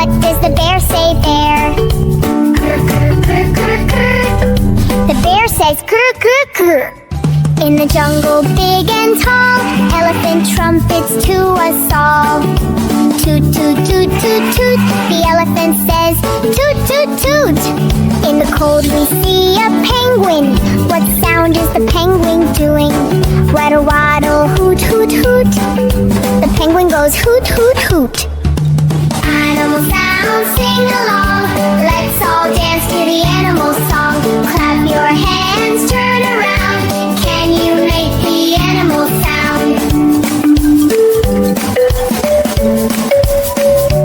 What does the bear say there? Grr, grr, grr, grr, grr. The bear says grr, grr, grr. In the jungle, big and tall, elephant trumpets to us all. Toot, toot, toot, toot, toot. The elephant says toot, toot, toot. In the cold, we see a penguin. What sound